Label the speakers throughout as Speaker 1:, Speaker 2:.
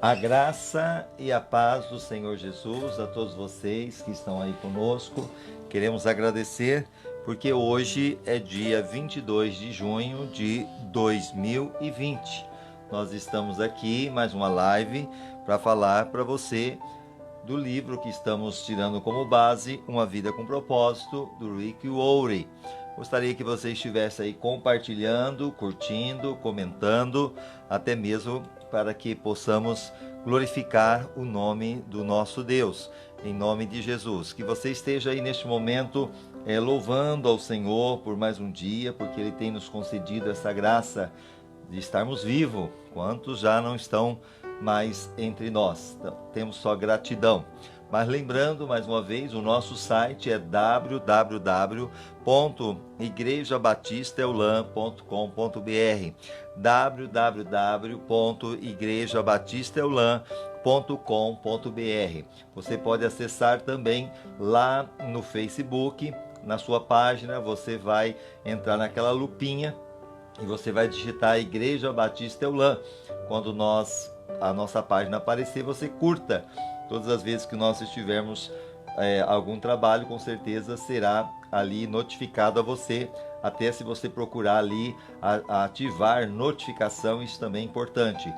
Speaker 1: A graça e a paz do Senhor Jesus a todos vocês que estão aí conosco. Queremos agradecer porque hoje é dia 22 de junho de 2020. Nós estamos aqui, mais uma live, para falar para você do livro que estamos tirando como base, Uma Vida com Propósito, do Rick Warren. Gostaria que você estivesse aí compartilhando, curtindo, comentando, até mesmo para que possamos glorificar o nome do nosso Deus, em nome de Jesus. Que você esteja aí neste momento louvando ao Senhor por mais um dia, porque Ele tem nos concedido essa graça de estarmos vivos. Quantos já não estão mais entre nós? Então, temos só gratidão. Mas lembrando, mais uma vez, o nosso site é www.igrejabatistaeulan.com.br www.igrejabatistaeulan.com.br. Você pode acessar também lá no Facebook, na sua página, você vai entrar naquela lupinha e você vai digitar Igreja Batista Eulan. Quando a nossa página aparecer, você curta. Todas as vezes que nós estivermos algum trabalho, com certeza será ali notificado a você. Até se você procurar ali ativar notificação, isso também é importante.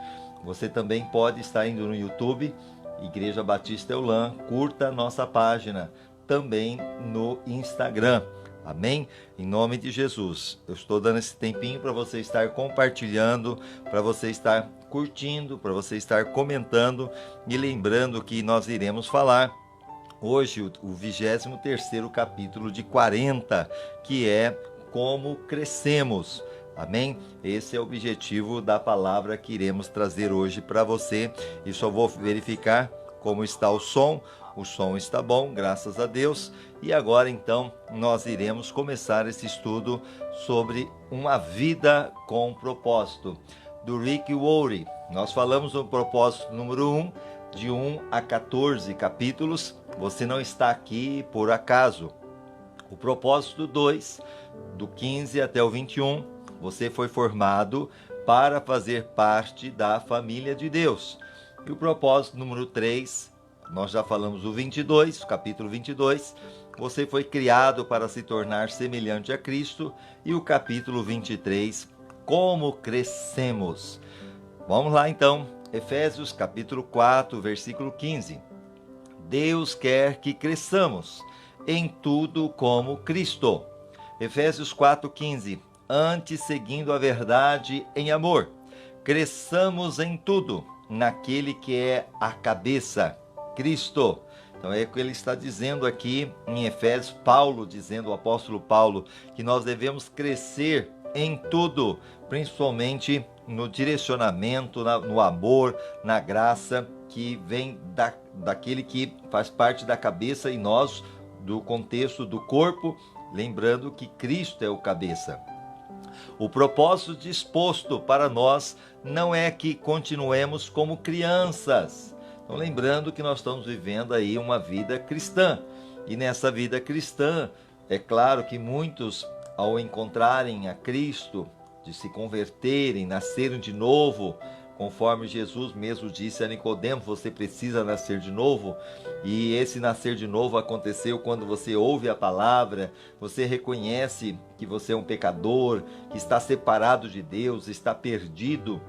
Speaker 1: Você também pode estar indo no YouTube, Igreja Batista Eulan, curta a nossa página, também no Instagram. Amém? Em nome de Jesus. Eu estou dando esse tempinho para você estar compartilhando, para você estar curtindo, para você estar comentando e lembrando que nós iremos falar hoje o 23º capítulo de 40, que é Como Crescemos. Amém? Esse é o objetivo da palavra que iremos trazer hoje para você. E só vou verificar como está o som. O som está bom, graças a Deus. E agora então nós iremos começar esse estudo sobre uma vida com propósito, do Rick Warren. Nós falamos do propósito número 1, de 1 a 14 capítulos. Você não está aqui por acaso. O propósito 2, do 15 até o 21, você foi formado para fazer parte da família de Deus. E o propósito número 3, nós já falamos do 22, capítulo 22, você foi criado para se tornar semelhante a Cristo. E o capítulo 23, como crescemos. Vamos lá então, Efésios capítulo 4, versículo 15. Deus quer que cresçamos em tudo como Cristo. Efésios 4:15. Antes, seguindo a verdade em amor, cresçamos em tudo naquele que é a cabeça, Cristo. Então é o que ele está dizendo aqui em Efésios, Paulo dizendo, o apóstolo Paulo, que nós devemos crescer em tudo, principalmente no direcionamento, no amor, na graça que vem daquele que faz parte da cabeça e nós do contexto do corpo, lembrando que Cristo é o cabeça. O propósito disposto para nós não é que continuemos como crianças. Então, lembrando que nós estamos vivendo aí uma vida cristã. E nessa vida cristã, é claro que muitos, ao encontrarem a Cristo, de se converterem, nascerem de novo, conforme Jesus mesmo disse a Nicodemo, você precisa nascer de novo. E esse nascer de novo aconteceu quando você ouve a palavra, você reconhece que você é um pecador, que está separado de Deus, está perdido,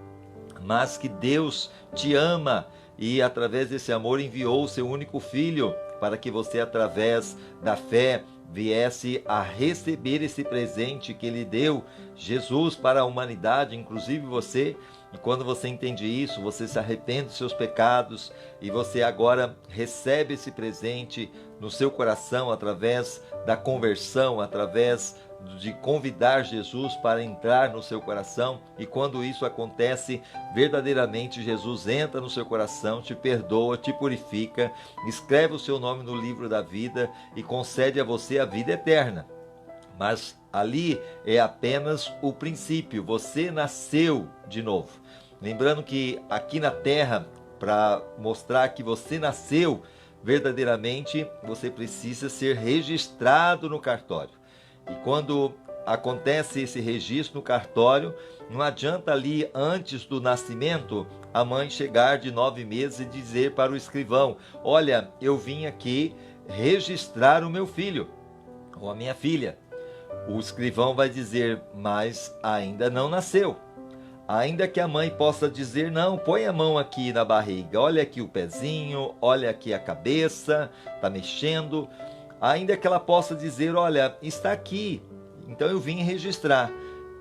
Speaker 1: mas que Deus te ama. E através desse amor enviou o seu único filho para que você, através da fé, viesse a receber esse presente que ele deu, Jesus, para a humanidade, inclusive você. E quando você entende isso, você se arrepende dos seus pecados e você agora recebe esse presente no seu coração através da conversão, através de convidar Jesus para entrar no seu coração. E quando isso acontece, verdadeiramente Jesus entra no seu coração, te perdoa, te purifica, escreve o seu nome no livro da vida e concede a você a vida eterna. Mas ali é apenas o princípio, você nasceu de novo. Lembrando que aqui na terra, para mostrar que você nasceu verdadeiramente, você precisa ser registrado no cartório. E quando acontece esse registro no cartório, não adianta ali antes do nascimento a mãe chegar de 9 meses e dizer para o escrivão: olha, eu vim aqui registrar o meu filho ou a minha filha. O escrivão vai dizer: mas ainda não nasceu. Ainda que a mãe possa dizer: não, põe a mão aqui na barriga, olha aqui o pezinho, olha aqui a cabeça, está mexendo. Ainda que ela possa dizer: olha, está aqui, então eu vim registrar.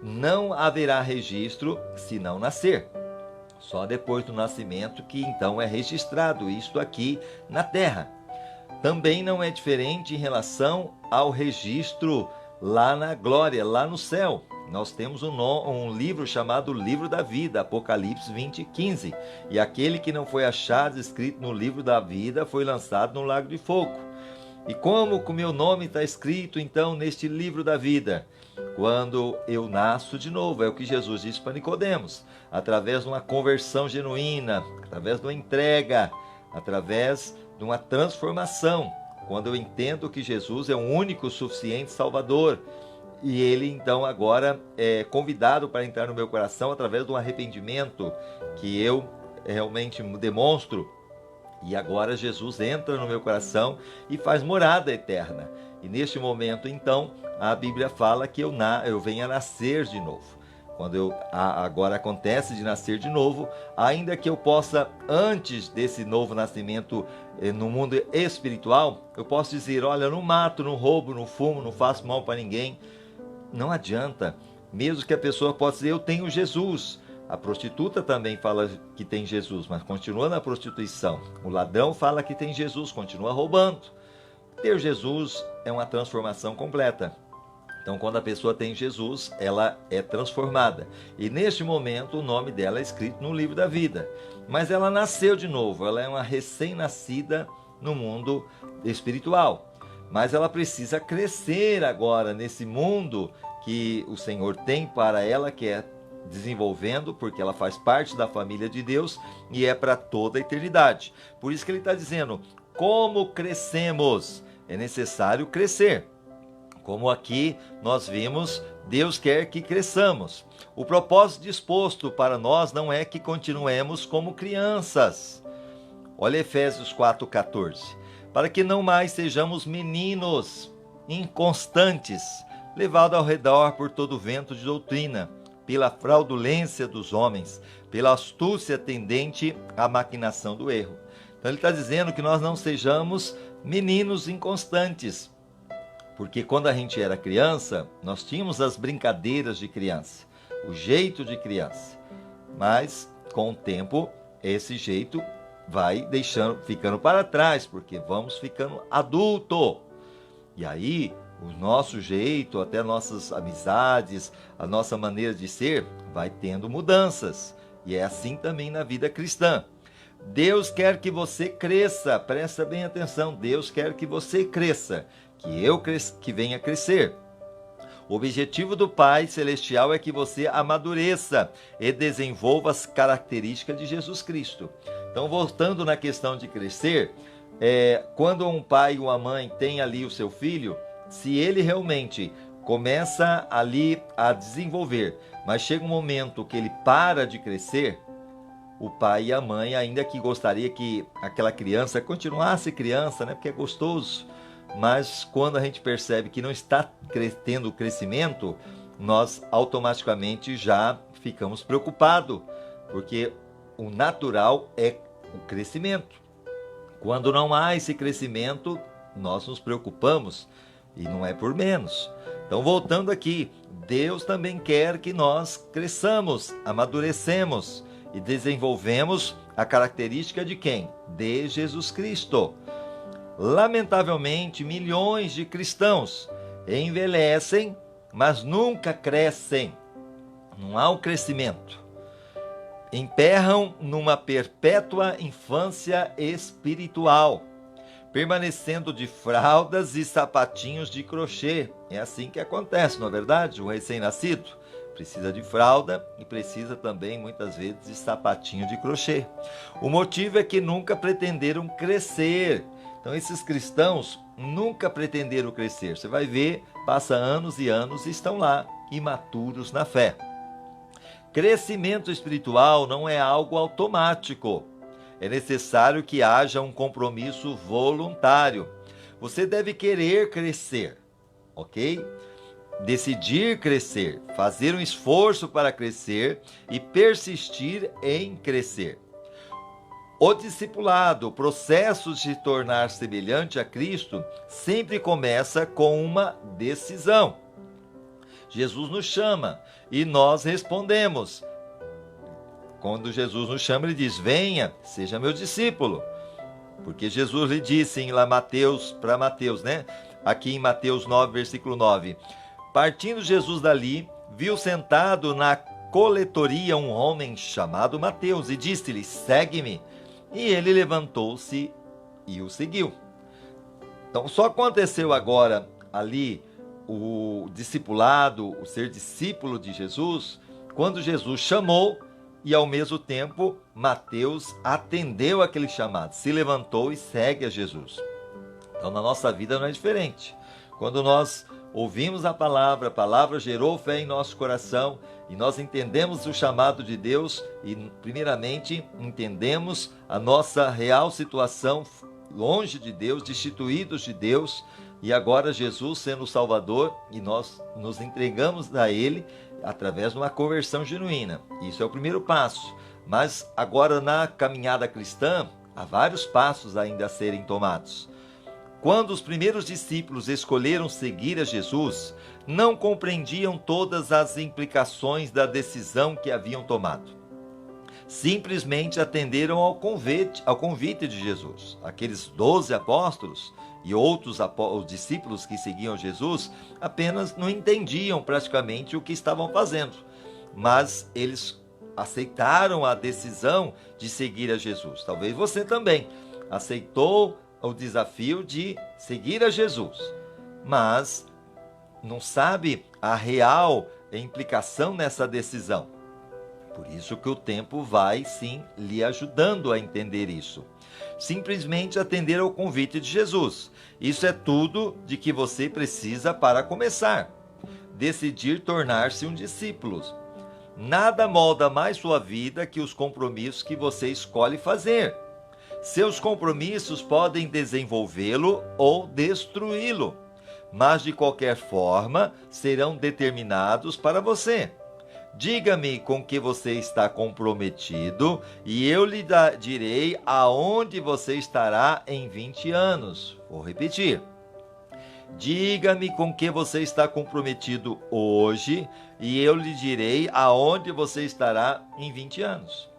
Speaker 1: Não haverá registro se não nascer. Só depois do nascimento que então é registrado isto aqui na terra. Também não é diferente em relação ao registro lá na glória, lá no céu. Nós temos um livro chamado Livro da Vida, Apocalipse 20:15. E aquele que não foi achado escrito no livro da vida foi lançado no lago de fogo. E como que o meu nome está escrito então neste livro da vida? Quando eu nasço de novo, é o que Jesus disse para Nicodemos, através de uma conversão genuína, através de uma entrega, através de uma transformação, quando eu entendo que Jesus é o único suficiente Salvador, e ele então agora é convidado para entrar no meu coração através de um arrependimento que eu realmente demonstro. E agora Jesus entra no meu coração e faz morada eterna. E neste momento, então, a Bíblia fala que eu venho a nascer de novo. Quando agora acontece de nascer de novo, ainda que eu possa, antes desse novo nascimento no mundo espiritual, eu posso dizer: olha, eu não mato, não roubo, não fumo, não faço mal para ninguém. Não adianta. Mesmo que a pessoa possa dizer: eu tenho Jesus. A prostituta também fala que tem Jesus, mas continua na prostituição. O ladrão fala que tem Jesus, continua roubando. Ter Jesus é uma transformação completa. Então, quando a pessoa tem Jesus, ela é transformada. E neste momento, o nome dela é escrito no livro da vida. Mas ela nasceu de novo, ela é uma recém-nascida no mundo espiritual. Mas ela precisa crescer agora nesse mundo que o Senhor tem para ela, que é desenvolvendo, porque ela faz parte da família de Deus e é para toda a eternidade. Por isso que ele está dizendo: como crescemos? É necessário crescer. Como aqui nós vimos, Deus quer que cresçamos. O propósito disposto para nós não é que continuemos como crianças. Olha Efésios 4,14. Para que não mais sejamos meninos inconstantes, levados ao redor por todo vento de doutrina, pela fraudulência dos homens, pela astúcia tendente à maquinação do erro. Então ele está dizendo que nós não sejamos meninos inconstantes, porque quando a gente era criança, nós tínhamos as brincadeiras de criança, o jeito de criança, mas com o tempo esse jeito vai ficando para trás, porque vamos ficando adulto, e aí o nosso jeito, até nossas amizades, a nossa maneira de ser, vai tendo mudanças. E é assim também na vida cristã. Deus quer que você cresça, presta bem atenção, Deus quer que você cresça, que venha crescer. O objetivo do Pai Celestial é que você amadureça e desenvolva as características de Jesus Cristo. Então, voltando na questão de crescer, quando um pai ou uma mãe tem ali o seu filho, se ele realmente começa ali a desenvolver, mas chega um momento que ele para de crescer, o pai e a mãe, ainda que gostaria que aquela criança continuasse criança, né, porque é gostoso, mas quando a gente percebe que não está tendo crescimento, nós automaticamente já ficamos preocupados, porque o natural é o crescimento. Quando não há esse crescimento, nós nos preocupamos. E não é por menos. Então, voltando aqui, Deus também quer que nós cresçamos, amadurecemos e desenvolvemos a característica de quem? De Jesus Cristo. Lamentavelmente, milhões de cristãos envelhecem, mas nunca crescem. Não há um crescimento. Emperram numa perpétua infância espiritual, permanecendo de fraldas e sapatinhos de crochê. É assim que acontece, não é verdade? Um recém-nascido precisa de fralda e precisa também, muitas vezes, de sapatinho de crochê. O motivo é que nunca pretenderam crescer. Então, esses cristãos, nunca pretenderam crescer. Você vai ver, passa anos e anos e estão lá, imaturos na fé. Crescimento espiritual não é algo automático. É necessário que haja um compromisso voluntário. Você deve querer crescer, ok? Decidir crescer, fazer um esforço para crescer e persistir em crescer. O discipulado, o processo de se tornar semelhante a Cristo, sempre começa com uma decisão. Jesus nos chama e nós respondemos. Quando Jesus nos chama, ele diz: venha, seja meu discípulo. Porque Jesus lhe disse em lá Mateus, aqui em Mateus 9, versículo 9. Partindo Jesus dali, viu sentado na coletoria um homem chamado Mateus e disse-lhe: segue-me. E ele levantou-se e o seguiu. Então só aconteceu agora ali o discipulado, o ser discípulo de Jesus, quando Jesus chamou e ao mesmo tempo Mateus atendeu aquele chamado, se levantou e segue a Jesus. Então na nossa vida não é diferente. Quando nós ouvimos a palavra gerou fé em nosso coração e nós entendemos o chamado de Deus e primeiramente entendemos a nossa real situação longe de Deus, destituídos de Deus, e agora Jesus sendo o Salvador e nós nos entregamos a Ele através de uma conversão genuína. Isso é o primeiro passo. Mas agora na caminhada cristã há vários passos ainda a serem tomados. Quando os primeiros discípulos escolheram seguir a Jesus, não compreendiam todas as implicações da decisão que haviam tomado. Simplesmente atenderam ao convite de Jesus. Aqueles 12 apóstolos e outros os discípulos que seguiam Jesus apenas não entendiam praticamente o que estavam fazendo, mas eles aceitaram a decisão de seguir a Jesus. Talvez você também aceitou o desafio de seguir a Jesus, mas não sabe a real implicação nessa decisão. Por isso que o tempo vai sim lhe ajudando a entender isso. Simplesmente atender ao convite de Jesus. Isso é tudo de que você precisa para começar. Decidir tornar-se um discípulo. Nada molda mais sua vida que os compromissos que você escolhe fazer. Seus compromissos podem desenvolvê-lo ou destruí-lo, mas de qualquer forma serão determinados para você. Diga-me com que você está comprometido e eu lhe direi aonde você estará em 20 anos. Vou repetir. Diga-me com que você está comprometido hoje e eu lhe direi aonde você estará em 20 anos.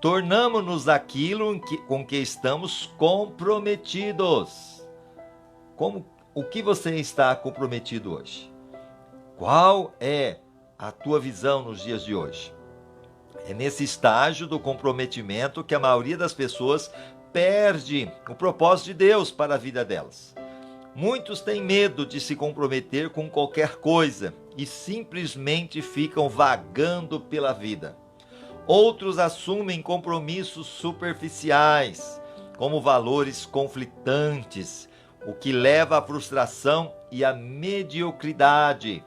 Speaker 1: Tornamo-nos aquilo com que estamos comprometidos. O que você está comprometido hoje? Qual é a tua visão nos dias de hoje? É nesse estágio do comprometimento que a maioria das pessoas perde o propósito de Deus para a vida delas. Muitos têm medo de se comprometer com qualquer coisa e simplesmente ficam vagando pela vida. Outros assumem compromissos superficiais, como valores conflitantes, o que leva à frustração e à mediocridade.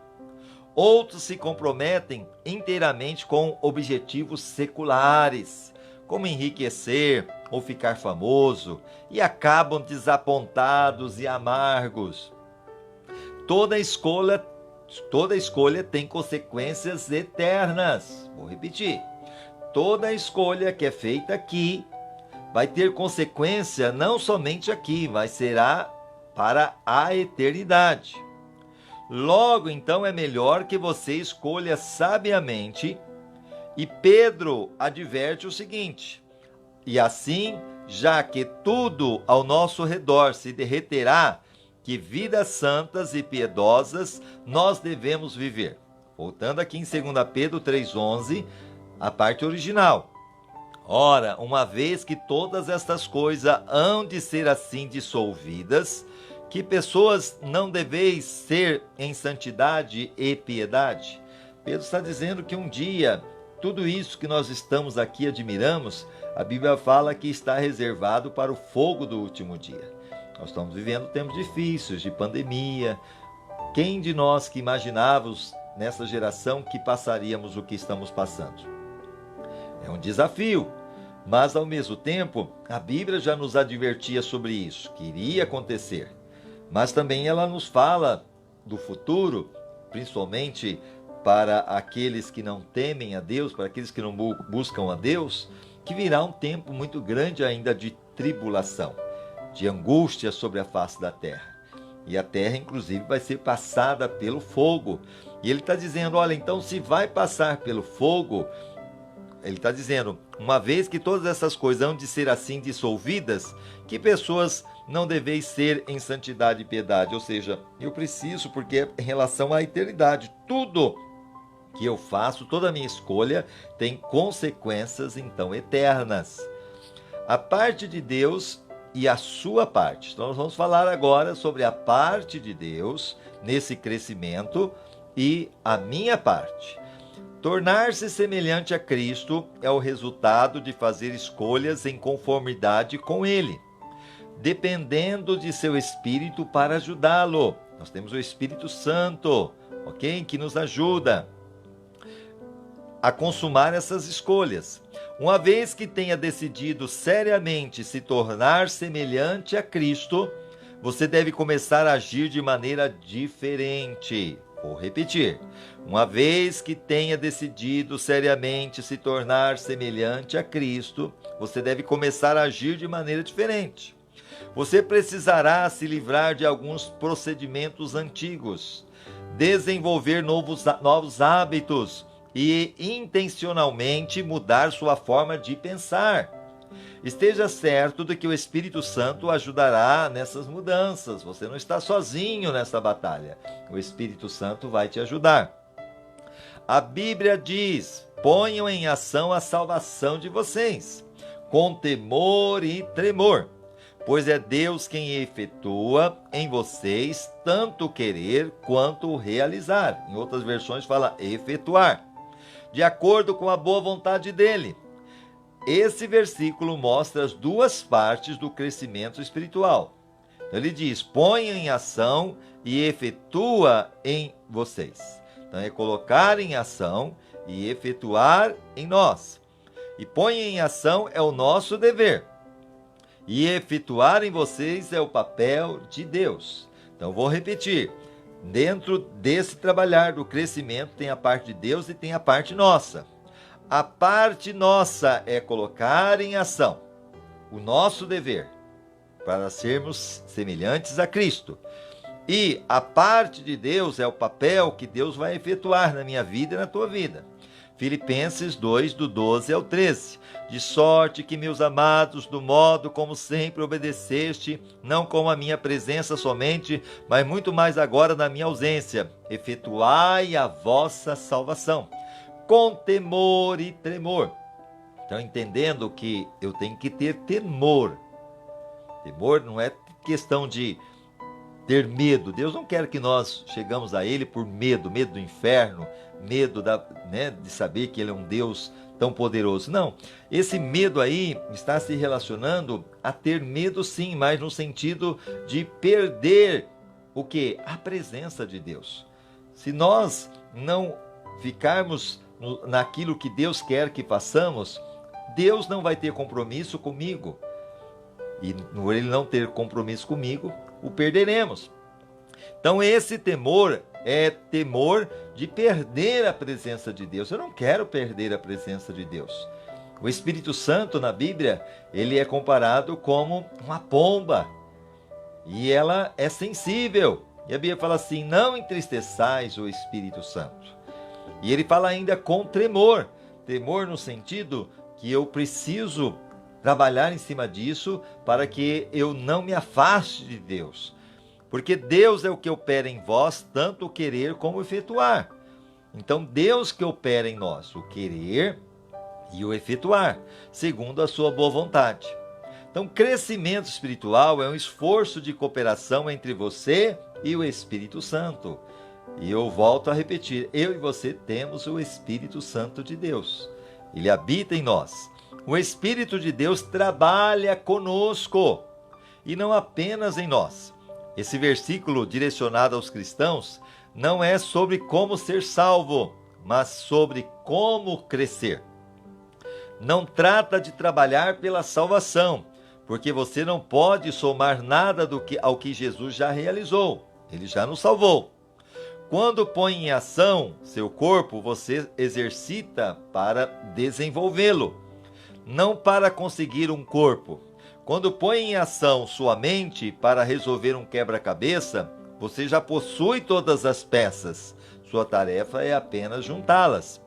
Speaker 1: Outros se comprometem inteiramente com objetivos seculares, como enriquecer ou ficar famoso, e acabam desapontados e amargos. Toda escolha tem consequências eternas. Vou repetir. Toda escolha que é feita aqui vai ter consequência não somente aqui, mas será para a eternidade. Logo, então, é melhor que você escolha sabiamente. E Pedro adverte o seguinte: e assim, já que tudo ao nosso redor se derreterá, que vidas santas e piedosas nós devemos viver. Voltando aqui em 2 Pedro 3,11, a parte original. Ora, uma vez que todas estas coisas hão de ser assim dissolvidas, que pessoas não deveis ser em santidade e piedade? Pedro está dizendo que um dia, tudo isso que nós estamos aqui admiramos, a Bíblia fala que está reservado para o fogo do último dia. Nós estamos vivendo tempos difíceis, de pandemia. Quem de nós que imaginávamos nessa geração que passaríamos o que estamos passando? É um desafio, mas ao mesmo tempo, a Bíblia já nos advertia sobre isso, que iria acontecer. Mas também ela nos fala do futuro, principalmente para aqueles que não temem a Deus, para aqueles que não buscam a Deus, que virá um tempo muito grande ainda de tribulação, de angústia sobre a face da terra. E a terra, inclusive, vai ser passada pelo fogo. E ele está dizendo, olha, então se vai passar pelo fogo, ele está dizendo, uma vez que todas essas coisas hão de ser assim dissolvidas, que pessoas não deveis ser em santidade e piedade. Ou seja, eu preciso, porque é em relação à eternidade. Tudo que eu faço, toda a minha escolha, tem consequências, então, eternas. A parte de Deus e a sua parte. Então, nós vamos falar agora sobre a parte de Deus nesse crescimento e a minha parte. Tornar-se semelhante a Cristo é o resultado de fazer escolhas em conformidade com Ele, dependendo de seu Espírito para ajudá-lo. Nós temos o Espírito Santo, ok? Que nos ajuda a consumar essas escolhas. Uma vez que tenha decidido seriamente se tornar semelhante a Cristo, você deve começar a agir de maneira diferente. Vou repetir. Uma vez que tenha decidido seriamente se tornar semelhante a Cristo, você deve começar a agir de maneira diferente. Você precisará se livrar de alguns procedimentos antigos, desenvolver novos hábitos e intencionalmente mudar sua forma de pensar. Esteja certo de que o Espírito Santo ajudará nessas mudanças. Você não está sozinho nessa batalha. O Espírito Santo vai te ajudar. A Bíblia diz: ponham em ação a salvação de vocês, com temor e tremor, pois é Deus quem efetua em vocês tanto querer quanto realizar. Em outras versões fala efetuar, de acordo com a boa vontade dele. Esse versículo mostra as duas partes do crescimento espiritual. Então ele diz, ponha em ação e efetua em vocês. Então é colocar em ação e efetuar em nós. E põe em ação é o nosso dever. E efetuar em vocês é o papel de Deus. Então vou repetir. Dentro desse trabalhar do crescimento tem a parte de Deus e tem a parte nossa. A parte nossa é colocar em ação o nosso dever para sermos semelhantes a Cristo. E a parte de Deus é o papel que Deus vai efetuar na minha vida e na tua vida. Filipenses 2, do 12 ao 13. De sorte que, meus amados, do modo como sempre obedeceste, não com a minha presença somente, mas muito mais agora na minha ausência, efetuai a vossa salvação, com temor e tremor. Então, entendendo que eu tenho que ter temor. Temor não é questão de ter medo. Deus não quer que nós chegamos a Ele por medo, medo do inferno, medo de saber que Ele é um Deus tão poderoso. Não, esse medo aí está se relacionando a ter medo sim, mas no sentido de perder o quê? A presença de Deus. Se nós não ficarmos naquilo que Deus quer que façamos, Deus não vai ter compromisso comigo. E por Ele não ter compromisso comigo, o perderemos. Então esse temor é temor de perder a presença de Deus. Eu não quero perder a presença de Deus. O Espírito Santo na Bíblia, ele é comparado como uma pomba. E ela é sensível. E a Bíblia fala assim, não entristeçais o Espírito Santo. E ele fala ainda com tremor. Temor no sentido que eu preciso trabalhar em cima disso para que eu não me afaste de Deus. Porque Deus é o que opera em vós, tanto o querer como o efetuar. Então Deus que opera em nós, o querer e o efetuar, segundo a sua boa vontade. Então crescimento espiritual é um esforço de cooperação entre você e o Espírito Santo. E eu volto a repetir, eu e você temos o Espírito Santo de Deus. Ele habita em nós. O Espírito de Deus trabalha conosco. e não apenas em nós. Esse versículo direcionado aos cristãos não é sobre como ser salvo, mas sobre como crescer. Não trata de trabalhar pela salvação, porque você não pode somar nada ao que Jesus já realizou. Ele já nos salvou. Quando põe em ação seu corpo, você exercita para desenvolvê-lo, não para conseguir um corpo. Quando põe em ação sua mente para resolver um quebra-cabeça, você já possui todas as peças. Sua tarefa é apenas juntá-las.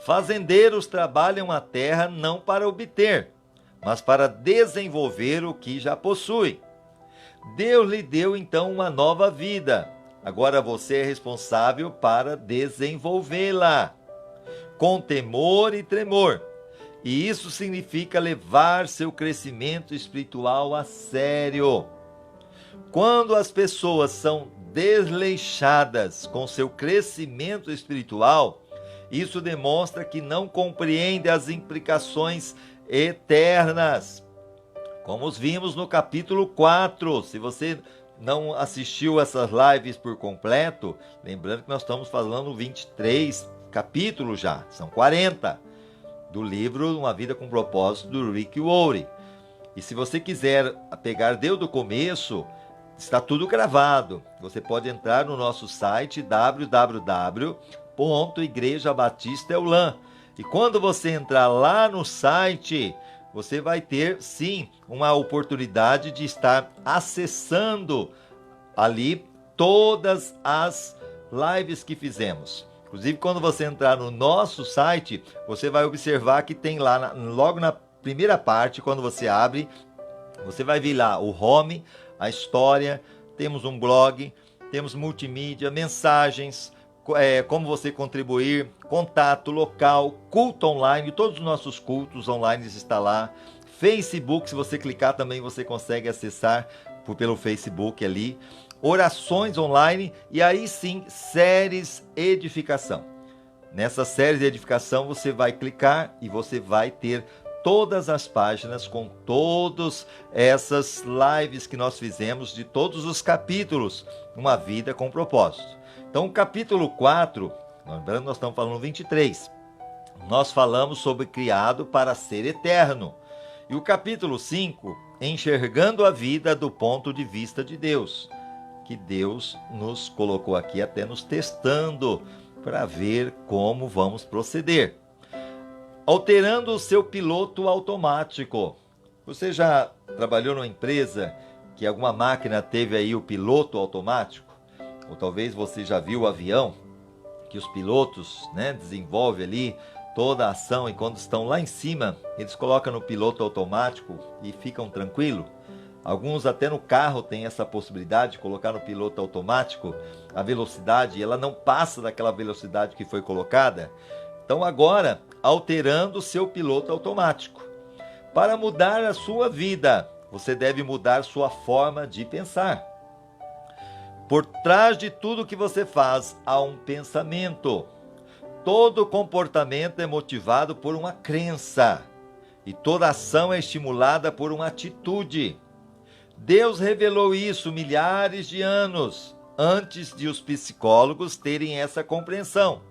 Speaker 1: Fazendeiros trabalham a terra não para obter, mas para desenvolver o que já possui. Deus lhe deu então uma nova vida. Agora você é responsável para desenvolvê-la, com temor e tremor. E isso significa levar seu crescimento espiritual a sério. Quando as pessoas são desleixadas com seu crescimento espiritual, isso demonstra que não compreende as implicações eternas. Como vimos no capítulo 4, se você não assistiu essas lives por completo, lembrando que nós estamos falando 23 capítulos já, são 40, do livro Uma Vida com Propósito, do Rick Warren. E se você quiser pegar desde o começo, está tudo gravado. Você pode entrar no nosso site www.igrejabatistaeulan. E quando você entrar lá no site, você vai ter, sim, uma oportunidade de estar acessando ali todas as lives que fizemos. Inclusive, quando você entrar no nosso site, você vai observar que tem lá, logo na primeira parte, quando você abre, você vai ver lá o home, a história, temos um blog, temos multimídia, mensagens, como você contribuir, contato local, culto online, todos os nossos cultos online estão lá. Facebook, se você clicar também você consegue acessar pelo Facebook ali. Orações online e aí sim, séries edificação. Nessas séries de edificação você vai clicar e você vai ter todas as páginas com todas essas lives que nós fizemos de todos os capítulos, Uma Vida com Propósito. Então, o capítulo 4, lembrando, nós estamos falando 23, nós falamos sobre criado para ser eterno. E o capítulo 5, enxergando a vida do ponto de vista de Deus, que Deus nos colocou aqui até nos testando para ver como vamos proceder. Alterando o seu piloto automático. Você já trabalhou numa empresa que alguma máquina teve aí o piloto automático? Ou talvez você já viu o avião, que os pilotos, desenvolvem ali toda a ação e quando estão lá em cima, eles colocam no piloto automático e ficam tranquilos. Alguns até no carro têm essa possibilidade de colocar no piloto automático a velocidade, ela não passa daquela velocidade que foi colocada. Então agora, alterando o seu piloto automático. Para mudar a sua vida, você deve mudar sua forma de pensar. Por trás de tudo que você faz, há um pensamento. Todo comportamento é motivado por uma crença. E toda ação é estimulada por uma atitude. Deus revelou isso milhares de anos antes de os psicólogos terem essa compreensão.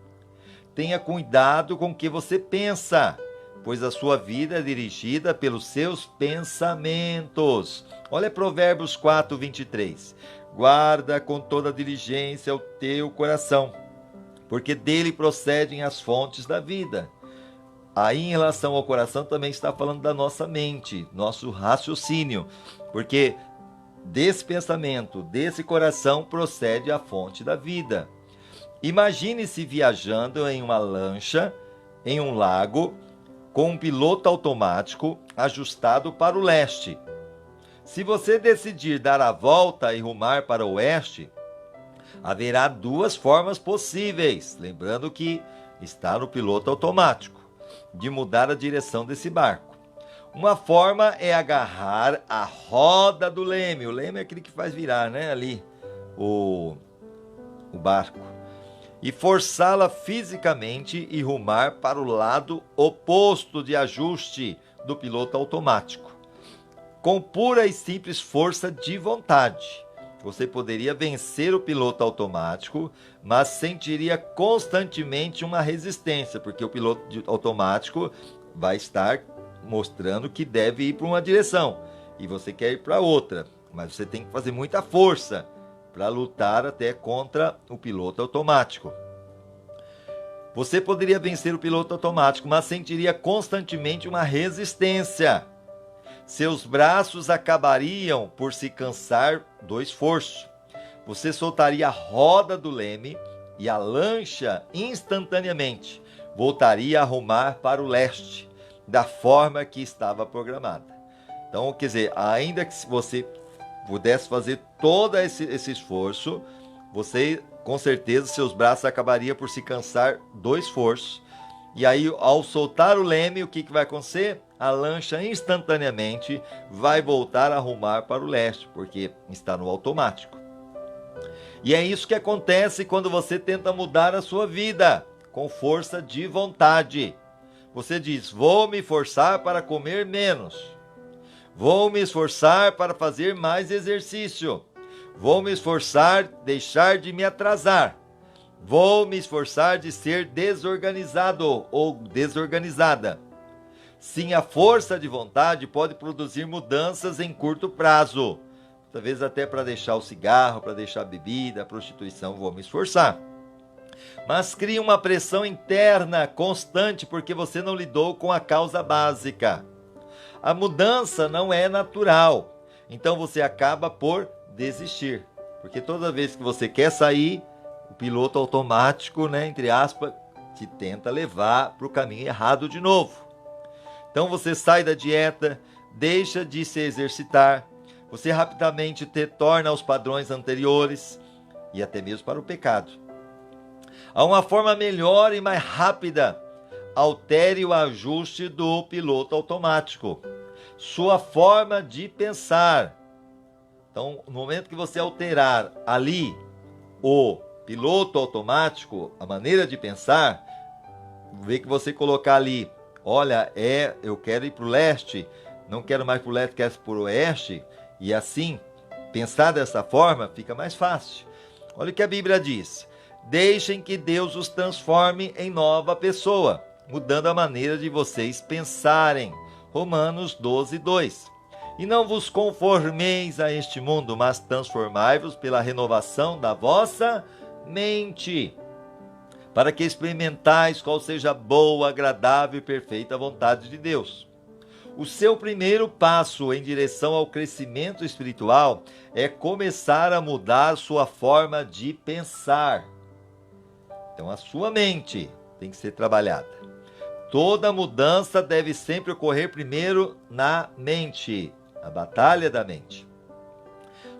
Speaker 1: Tenha cuidado com o que você pensa, pois a sua vida é dirigida pelos seus pensamentos. Olha Provérbios 4, 23. Guarda com toda diligência o teu coração, porque dele procedem as fontes da vida. Aí em relação ao coração também está falando da nossa mente, nosso raciocínio, porque desse pensamento, desse coração procede a fonte da vida. Imagine-se viajando em uma lancha, em um lago, com um piloto automático ajustado para o leste. Se você decidir dar a volta e rumar para o oeste, haverá duas formas possíveis, lembrando que está no piloto automático, de mudar a direção desse barco. Uma forma é agarrar a roda do leme. O leme é aquele que faz virar, ali o barco. E forçá-la fisicamente e rumar para o lado oposto de ajuste do piloto automático. Com pura e simples força de vontade, você poderia vencer o piloto automático, mas sentiria constantemente uma resistência, porque o piloto automático vai estar mostrando que deve ir para uma direção e você quer ir para outra, mas você tem que fazer muita força para lutar até contra o piloto automático. Você poderia vencer o piloto automático, mas sentiria constantemente uma resistência. Seus braços acabariam por se cansar do esforço. Você soltaria a roda do leme e a lancha instantaneamente voltaria a rumar para o leste, da forma que estava programada. Então, quer dizer, ainda que você pudesse fazer todo esse esforço, você, com certeza, seus braços acabariam por se cansar do esforço. E aí, ao soltar o leme, o que vai acontecer? A lancha instantaneamente vai voltar a rumar para o leste, porque está no automático. E é isso que acontece quando você tenta mudar a sua vida, com força de vontade. Você diz, vou me forçar para comer menos. Vou me esforçar para fazer mais exercício. Vou me esforçar deixar de me atrasar. Vou me esforçar de ser desorganizado ou desorganizada. Sim, a força de vontade pode produzir mudanças em curto prazo. Talvez até para deixar o cigarro, para deixar a bebida, a prostituição, vou me esforçar. Mas cria uma pressão interna constante porque você não lidou com a causa básica. A mudança não é natural, então você acaba por desistir. Porque toda vez que você quer sair, o piloto automático, entre aspas, te tenta levar para o caminho errado de novo. Então você sai da dieta, deixa de se exercitar, você rapidamente torna aos padrões anteriores e até mesmo para o pecado. Há uma forma melhor e mais rápida. Altere o ajuste do piloto automático. Sua forma de pensar. Então, no momento que você alterar ali o piloto automático, a maneira de pensar, vê que você colocar ali, olha, eu quero ir para o leste, não quero mais para o leste, quero para o oeste, e assim, pensar dessa forma fica mais fácil. Olha o que a Bíblia diz. Deixem que Deus os transforme em nova pessoa, mudando a maneira de vocês pensarem. Romanos 12, 2. E não vos conformeis a este mundo, mas transformai-vos pela renovação da vossa mente, para que experimentais qual seja a boa, agradável e perfeita vontade de Deus. O seu primeiro passo em direção ao crescimento espiritual é começar a mudar sua forma de pensar. Então, a sua mente tem que ser trabalhada. Toda mudança deve sempre ocorrer primeiro na mente, a batalha da mente.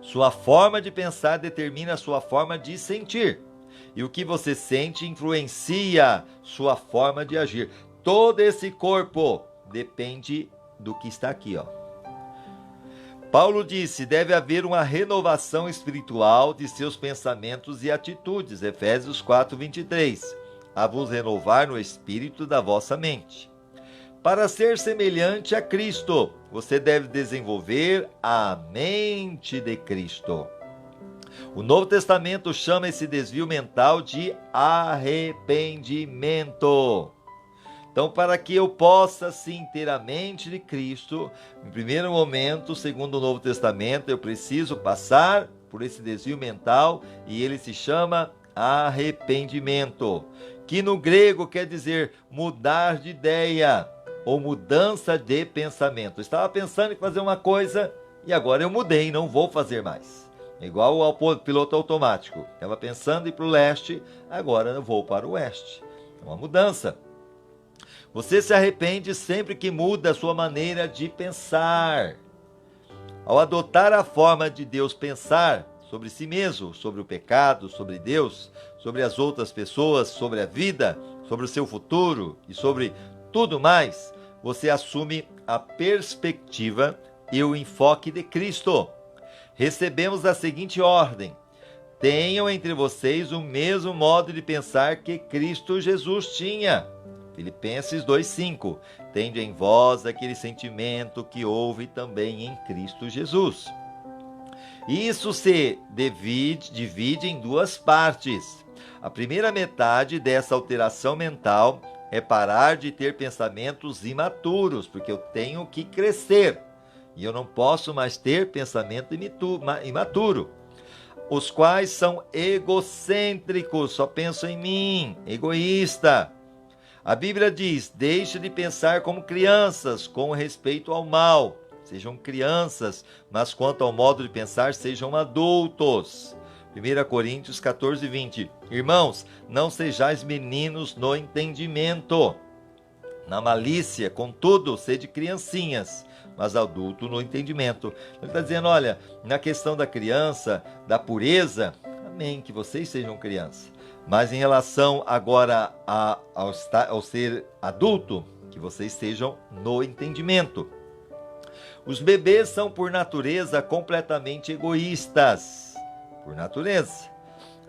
Speaker 1: Sua forma de pensar determina a sua forma de sentir. E o que você sente influencia sua forma de agir. Todo esse corpo depende do que está aqui, Paulo disse, deve haver uma renovação espiritual de seus pensamentos e atitudes. Efésios 4, 23. A vos renovar no espírito da vossa mente. Para ser semelhante a Cristo, você deve desenvolver a mente de Cristo. O Novo Testamento chama esse desvio mental de arrependimento. Então, para que eu possa sim ter a mente de Cristo, em primeiro momento, segundo o Novo Testamento, eu preciso passar por esse desvio mental e ele se chama arrependimento, que no grego quer dizer mudar de ideia ou mudança de pensamento. Eu estava pensando em fazer uma coisa e agora eu mudei, não vou fazer mais. Igual ao piloto automático. Estava pensando em ir para o leste, agora eu vou para o oeste. É uma mudança. Você se arrepende sempre que muda a sua maneira de pensar. Ao adotar a forma de Deus pensar sobre si mesmo, sobre o pecado, sobre Deus, sobre as outras pessoas, sobre a vida, sobre o seu futuro e sobre tudo mais, você assume a perspectiva e o enfoque de Cristo. Recebemos a seguinte ordem: tenham entre vocês o mesmo modo de pensar que Cristo Jesus tinha. Filipenses 2,5. Tende em vós aquele sentimento que houve também em Cristo Jesus. Isso se divide em duas partes. A primeira metade dessa alteração mental é parar de ter pensamentos imaturos, porque eu tenho que crescer e eu não posso mais ter pensamento imaturo, os quais são egocêntricos, só pensam em mim, egoísta. A Bíblia diz: deixe de pensar como crianças com respeito ao mal. Sejam crianças, mas quanto ao modo de pensar, sejam adultos. 1 Coríntios 14:20. Irmãos, não sejais meninos no entendimento, na malícia, contudo, sede criancinhas, mas adulto no entendimento. Ele está dizendo, olha, na questão da criança, da pureza, amém, que vocês sejam crianças. Mas em relação agora ao ser adulto, que vocês sejam no entendimento. Os bebês são, por natureza, completamente egoístas. Por natureza.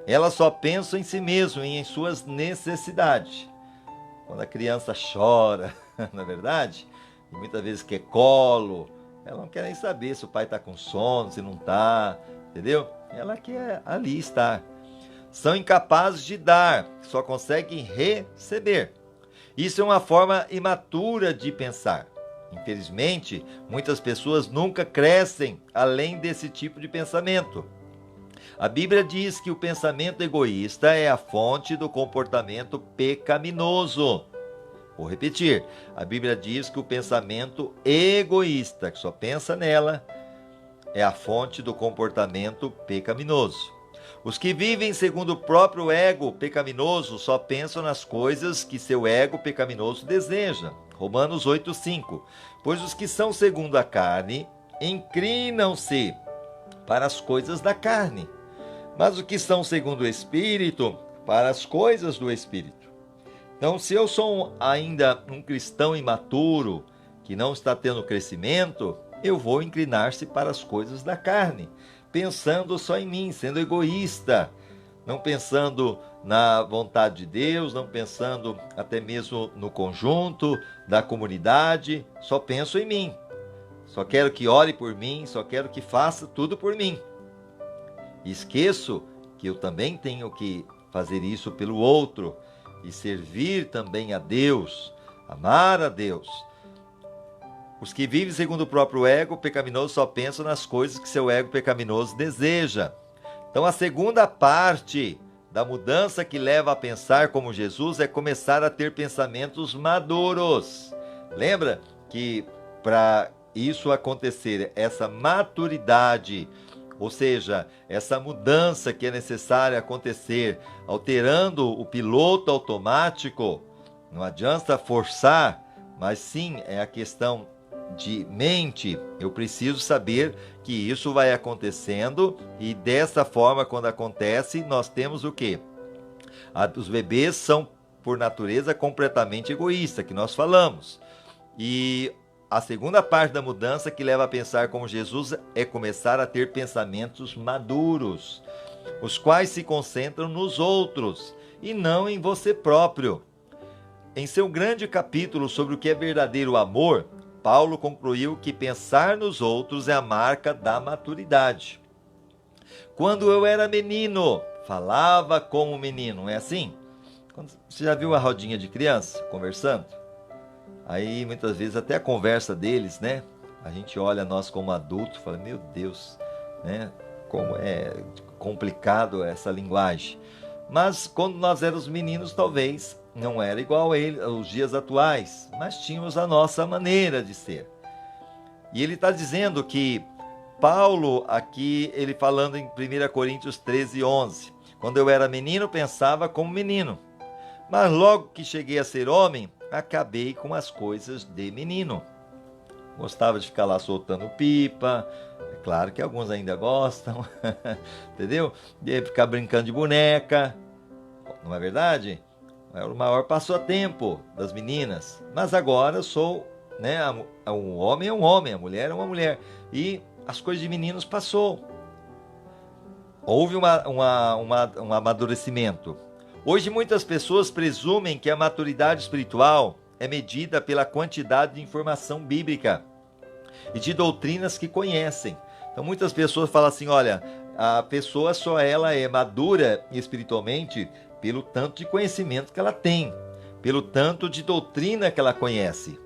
Speaker 1: Elas só pensam em si mesmo e em suas necessidades. Quando a criança chora, na verdade, e muitas vezes quer colo, ela não quer nem saber se o pai está com sono, se não está, entendeu? Ela quer ali estar. São incapazes de dar, só conseguem receber. Isso é uma forma imatura de pensar. Infelizmente, muitas pessoas nunca crescem além desse tipo de pensamento. A Bíblia diz que o pensamento egoísta é a fonte do comportamento pecaminoso. Vou repetir. A Bíblia diz que o pensamento egoísta, que só pensa nela, é a fonte do comportamento pecaminoso. Os que vivem segundo o próprio ego pecaminoso só pensam nas coisas que seu ego pecaminoso deseja. Romanos 8:5. Pois os que são segundo a carne inclinam-se para as coisas da carne, mas os que são segundo o Espírito, para as coisas do Espírito. Então, se eu sou ainda um cristão imaturo, que não está tendo crescimento, eu vou inclinar-se para as coisas da carne, pensando só em mim, sendo egoísta, não pensando na vontade de Deus, não pensando até mesmo no conjunto da comunidade, só penso em mim. Só quero que ore por mim, só quero que faça tudo por mim. Esqueço que eu também tenho que fazer isso pelo outro e servir também a Deus, amar a Deus. Os que vivem segundo o próprio ego pecaminoso só pensam nas coisas que seu ego pecaminoso deseja. Então, a segunda parte da mudança que leva a pensar como Jesus é começar a ter pensamentos maduros. Lembra que para isso acontecer, essa maturidade, ou seja, essa mudança que é necessária acontecer, alterando o piloto automático, não adianta forçar, mas sim é a questão de mente. Eu preciso saber que isso vai acontecendo e dessa forma, quando acontece, nós temos o quê? Os bebês são, por natureza, completamente egoístas, que nós falamos. E a segunda parte da mudança que leva a pensar como Jesus é começar a ter pensamentos maduros, os quais se concentram nos outros e não em você próprio. Em seu grande capítulo sobre o que é verdadeiro amor, Paulo concluiu que pensar nos outros é a marca da maturidade. Quando eu era menino, falava como menino, não é assim? Você já viu a rodinha de criança conversando? Aí muitas vezes até a conversa deles, né? A gente olha nós como adulto e fala, meu Deus, né? Como é complicado essa linguagem. Mas quando nós éramos meninos, talvez não era igual a ele, aos dias atuais, mas tínhamos a nossa maneira de ser. E ele está dizendo que Paulo, aqui, ele falando em 1 Coríntios 13:11, quando eu era menino, pensava como menino, mas logo que cheguei a ser homem, acabei com as coisas de menino. Gostava de ficar lá soltando pipa, é claro que alguns ainda gostam, entendeu? De ficar brincando de boneca, não é verdade? É o maior passatempo das meninas. Mas agora eu sou, né, um homem é um homem, a mulher é uma mulher. E as coisas de meninos passou. Houve um amadurecimento. Hoje muitas pessoas presumem que a maturidade espiritual é medida pela quantidade de informação bíblica e de doutrinas que conhecem. Então muitas pessoas falam assim, olha, a pessoa só ela é madura espiritualmente pelo tanto de conhecimento que ela tem, pelo tanto de doutrina que ela conhece.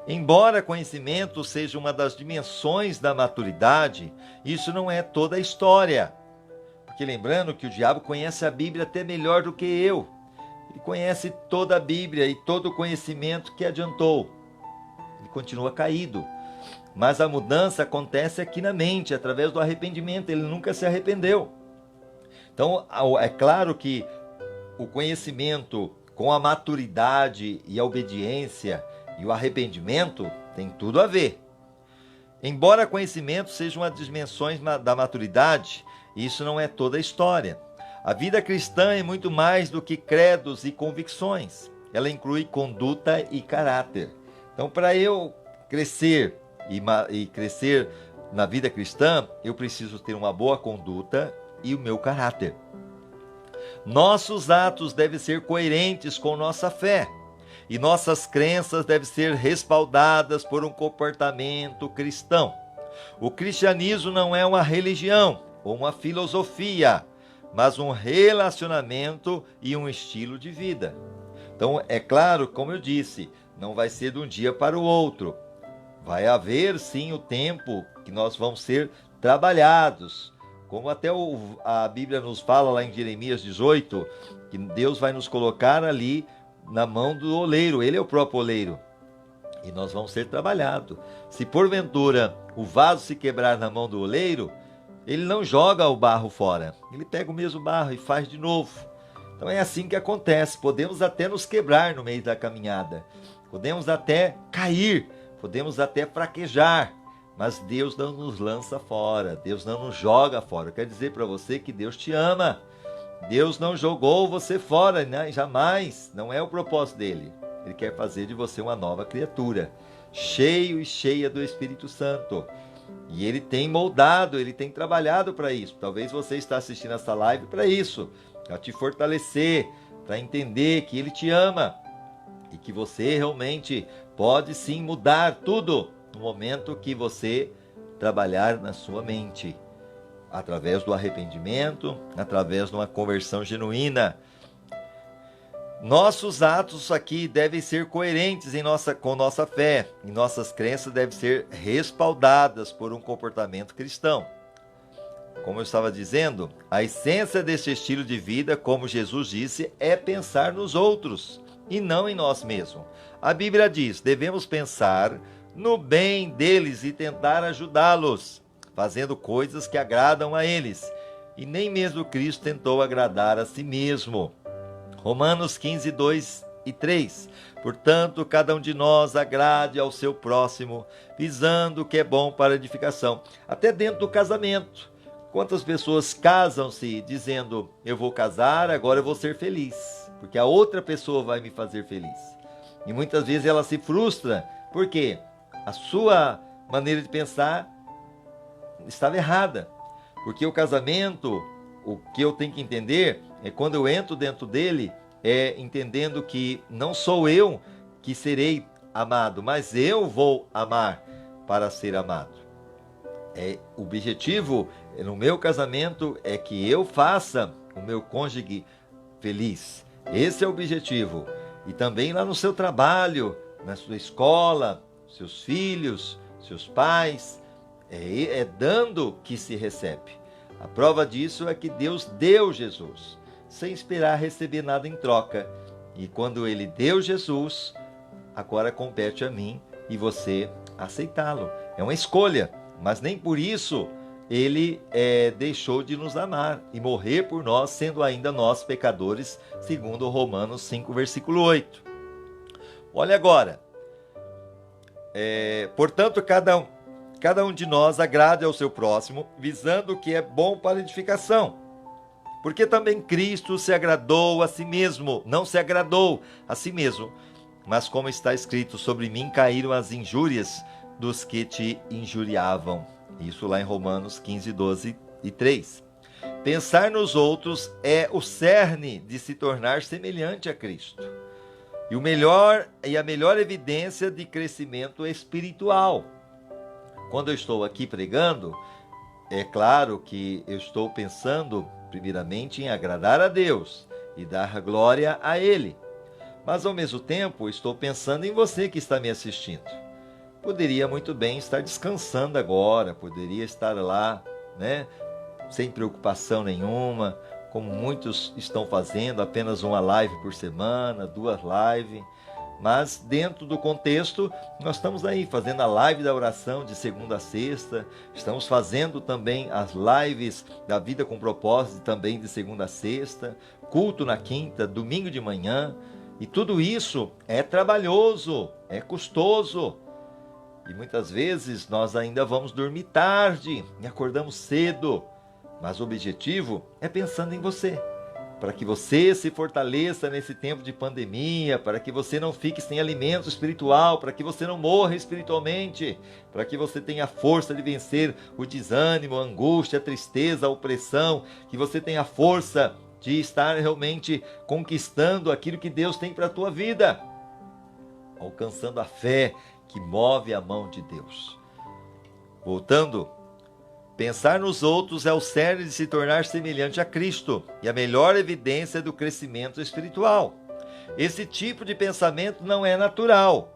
Speaker 1: Embora conhecimento seja uma das dimensões da maturidade, isso não é toda a história. Porque lembrando que o diabo conhece a Bíblia até melhor do que eu. Ele conhece toda a Bíblia e todo o conhecimento que adiantou. Ele continua caído. Mas a mudança acontece aqui na mente, através do arrependimento. Ele nunca se arrependeu. Então, é claro que o conhecimento com a maturidade e a obediência e o arrependimento tem tudo a ver. Embora conhecimento seja uma das dimensões da maturidade, isso não é toda a história. A vida cristã é muito mais do que credos e convicções. Ela inclui conduta e caráter. Então, para eu crescer e crescer na vida cristã, eu preciso ter uma boa conduta e o meu caráter. Nossos atos devem ser coerentes com nossa fé. E nossas crenças devem ser respaldadas por um comportamento cristão. O cristianismo não é uma religião ou uma filosofia, mas um relacionamento e um estilo de vida. Então, é claro, como eu disse, não vai ser de um dia para o outro. Vai haver, sim, o tempo que nós vamos ser trabalhados. Como até a Bíblia nos fala lá em Jeremias 18, que Deus vai nos colocar ali na mão do oleiro, ele é o próprio oleiro, e nós vamos ser trabalhados. Se porventura o vaso se quebrar na mão do oleiro, ele não joga o barro fora, ele pega o mesmo barro e faz de novo. Então é assim que acontece, podemos até nos quebrar no meio da caminhada, podemos até cair, podemos até fraquejar, mas Deus não nos lança fora, Deus não nos joga fora. Quer dizer para você que Deus te ama. Deus não jogou você fora, né? Jamais, não é o propósito dele. Ele quer fazer de você uma nova criatura, cheio e cheia do Espírito Santo. E ele tem moldado, ele tem trabalhado para isso. Talvez você está assistindo essa live para isso, para te fortalecer, para entender que ele te ama e que você realmente pode sim mudar tudo no momento que você trabalhar na sua mente. Através do arrependimento, através de uma conversão genuína. Nossos atos aqui devem ser coerentes com nossa fé, e nossas crenças devem ser respaldadas por um comportamento cristão. Como eu estava dizendo, a essência desse estilo de vida, como Jesus disse, é pensar nos outros e não em nós mesmos. A Bíblia diz, devemos pensar no bem deles e tentar ajudá-los, fazendo coisas que agradam a eles. E nem mesmo Cristo tentou agradar a si mesmo. Romanos 15, 2 e 3. Portanto, cada um de nós agrade ao seu próximo, visando o que é bom para a edificação. Até dentro do casamento. Quantas pessoas casam-se dizendo, eu vou casar, agora eu vou ser feliz, porque a outra pessoa vai me fazer feliz. E muitas vezes ela se frustra, porque a sua maneira de pensar estava errada, porque o casamento, o que eu tenho que entender é quando eu entro dentro dele, é entendendo que não sou eu que serei amado, mas eu vou amar para ser amado. O objetivo no meu casamento é que eu faça o meu cônjuge feliz. Esse é o objetivo. E também lá no seu trabalho, na sua escola, seus filhos, seus pais. É dando que se recebe. A prova disso é que Deus deu Jesus, sem esperar receber nada em troca. E quando ele deu Jesus, agora compete a mim e você aceitá-lo. É uma escolha, mas nem por isso ele deixou de nos amar e morrer por nós, sendo ainda nós pecadores, segundo Romanos 5, versículo 8. Olha agora. Portanto, cada um de nós agrade ao seu próximo, visando o que é bom para a edificação. Porque também Cristo se agradou a si mesmo, não se agradou a si mesmo. Mas como está escrito, sobre mim caíram as injúrias dos que te injuriavam. Isso lá em Romanos 15, 12 e 3. Pensar nos outros é o cerne de se tornar semelhante a Cristo. E a melhor evidência de crescimento espiritual. Quando eu estou aqui pregando, é claro que eu estou pensando primeiramente em agradar a Deus e dar glória a Ele. Mas ao mesmo tempo estou pensando em você que está me assistindo. Poderia muito bem estar descansando agora, poderia estar lá, né, sem preocupação nenhuma, como muitos estão fazendo, apenas uma live por semana, 2 lives. Mas dentro do contexto, nós estamos aí fazendo a live da oração de segunda a sexta, estamos fazendo também as lives da vida com propósito também de segunda a sexta, culto na quinta, domingo de manhã, e tudo isso é trabalhoso, é custoso. E muitas vezes nós ainda vamos dormir tarde e acordamos cedo, mas o objetivo é pensando em você. Para que você se fortaleça nesse tempo de pandemia, para que você não fique sem alimento espiritual, para que você não morra espiritualmente, para que você tenha força de vencer o desânimo, a angústia, a tristeza, a opressão, que você tenha força de estar realmente conquistando aquilo que Deus tem para a tua vida, alcançando a fé que move a mão de Deus. Voltando, pensar nos outros é o cerne de se tornar semelhante a Cristo e a melhor evidência do crescimento espiritual. Esse tipo de pensamento não é natural,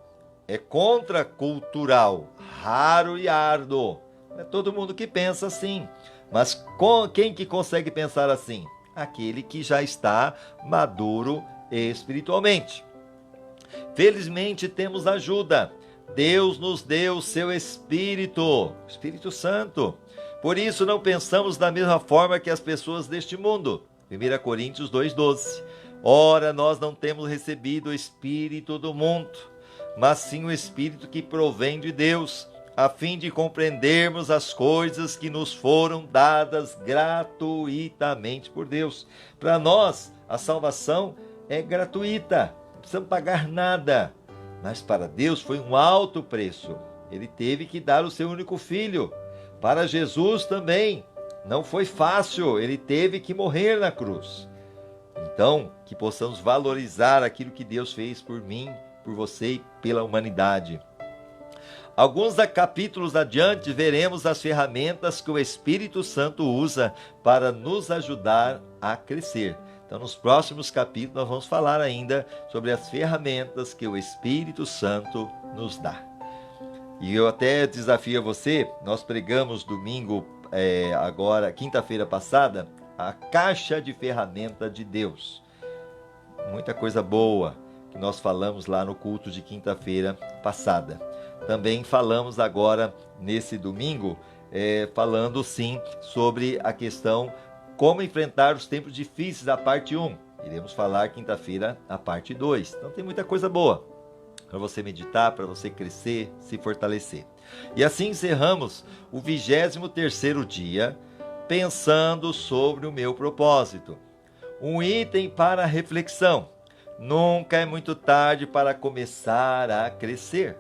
Speaker 1: é contracultural, raro e árduo. Não é todo mundo que pensa assim, mas quem que consegue pensar assim? Aquele que já está maduro espiritualmente. Felizmente temos ajuda. Deus nos deu o seu Espírito, Espírito Santo. Por isso não pensamos da mesma forma que as pessoas deste mundo. 1 Coríntios 2,12. Ora, nós não temos recebido o Espírito do mundo, mas sim o Espírito que provém de Deus, a fim de compreendermos as coisas que nos foram dadas gratuitamente por Deus. Para nós, a salvação é gratuita, não precisamos pagar nada. Mas para Deus foi um alto preço. Ele teve que dar o seu único filho. Para Jesus também não foi fácil, ele teve que morrer na cruz. Então, que possamos valorizar aquilo que Deus fez por mim, por você e pela humanidade. Alguns capítulos adiante veremos as ferramentas que o Espírito Santo usa para nos ajudar a crescer. Então, nos próximos capítulos, nós vamos falar ainda sobre as ferramentas que o Espírito Santo nos dá. E eu até desafio a você, nós pregamos domingo, quinta-feira passada, a caixa de ferramenta de Deus. Muita coisa boa que nós falamos lá no culto de quinta-feira passada. Também falamos agora, nesse domingo, falando sim sobre a questão como enfrentar os tempos difíceis, a parte 1. Iremos falar quinta-feira a parte 2. Então tem muita coisa boa para você meditar, para você crescer, se fortalecer. E assim encerramos o 23º dia, pensando sobre o meu propósito. Um item para reflexão. Nunca é muito tarde para começar a crescer.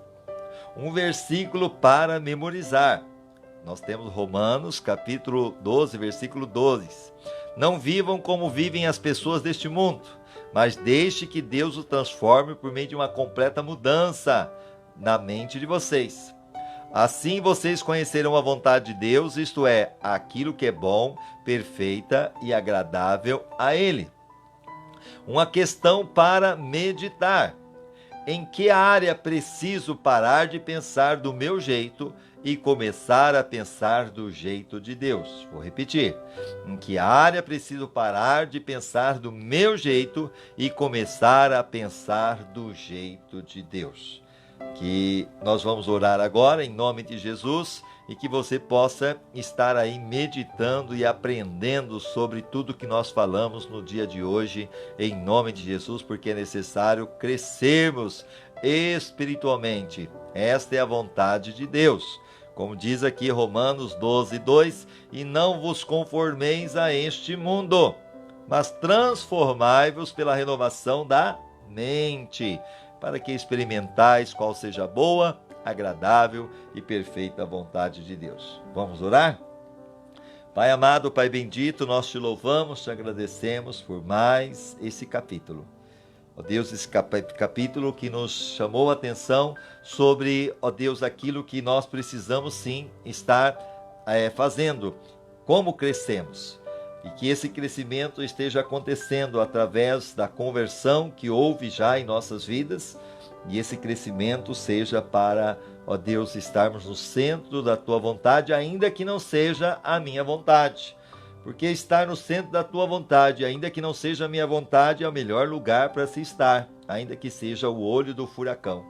Speaker 1: Um versículo para memorizar. Nós temos Romanos, capítulo 12, versículo 12. Não vivam como vivem as pessoas deste mundo, mas deixe que Deus o transforme por meio de uma completa mudança na mente de vocês. Assim vocês conhecerão a vontade de Deus, isto é, aquilo que é bom, perfeita e agradável a Ele. Uma questão para meditar. Em que área preciso parar de pensar do meu jeito e começar a pensar do jeito de Deus? Vou repetir. Em que área preciso parar de pensar do meu jeito e começar a pensar do jeito de Deus? Que nós vamos orar agora em nome de Jesus e que você possa estar aí meditando e aprendendo sobre tudo que nós falamos no dia de hoje, em nome de Jesus, porque é necessário crescermos espiritualmente. Esta é a vontade de Deus. Como diz aqui Romanos 12:2, e não vos conformeis a este mundo, mas transformai-vos pela renovação da mente, para que experimentais qual seja a boa, agradável e perfeita vontade de Deus. Vamos orar? Pai amado, Pai bendito, nós te louvamos, te agradecemos por mais esse capítulo. Ó Deus, esse capítulo que nos chamou a atenção sobre, ó Deus, aquilo que nós precisamos sim estar fazendo, como crescemos. E que esse crescimento esteja acontecendo através da conversão que houve já em nossas vidas, e esse crescimento seja para, ó Deus, estarmos no centro da tua vontade, ainda que não seja a minha vontade. Porque estar no centro da tua vontade, ainda que não seja a minha vontade, é o melhor lugar para se estar, ainda que seja o olho do furacão.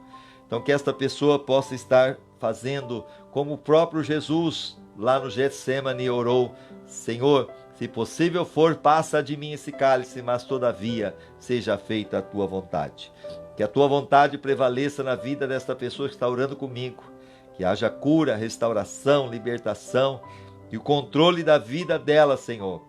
Speaker 1: Então que esta pessoa possa estar fazendo como o próprio Jesus, lá no Getsemane, orou: Senhor, se possível for, passa de mim esse cálice, mas todavia seja feita a tua vontade. Que a tua vontade prevaleça na vida desta pessoa que está orando comigo. Que haja cura, restauração, libertação e o controle da vida dela, Senhor.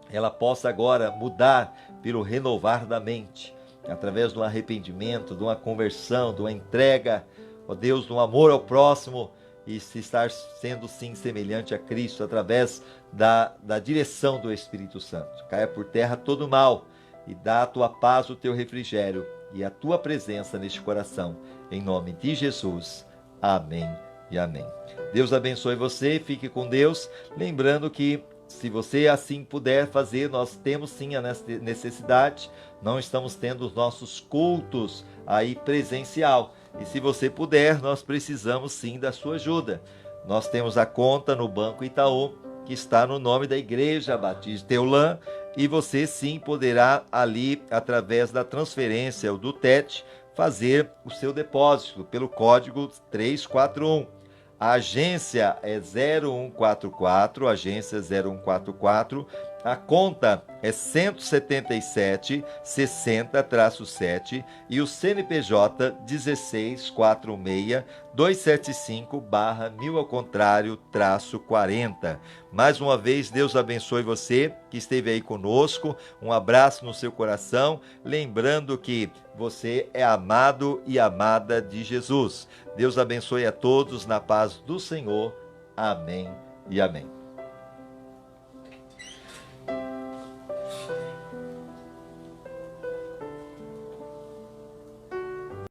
Speaker 1: Ela possa agora mudar pelo renovar da mente, através de um arrependimento, de uma conversão, de uma entrega, ó Deus, de um amor ao próximo, e se estar sendo sim semelhante a Cristo através da direção do Espírito Santo. Caia por terra todo o mal e dá a tua paz, o teu refrigério e a tua presença neste coração. Em nome de Jesus. Amém e amém. Deus abençoe você, fique com Deus. Lembrando que se você assim puder fazer, nós temos sim a necessidade, não estamos tendo os nossos cultos aí presencial. E se você puder, nós precisamos sim da sua ajuda. Nós temos a conta no Banco Itaú, que está no nome da Igreja Batista Teulã, e você sim poderá ali, através da transferência ou do TET, fazer o seu depósito pelo código 341. A agência é 0144, agência 0144, a conta é 177-60-7 e o CNPJ 1646-275/1000 ao contrário, -40. Mais uma vez, Deus abençoe você que esteve aí conosco, um abraço no seu coração, lembrando que você é amado e amada de Jesus. Deus abençoe a todos na paz do Senhor. Amém e amém.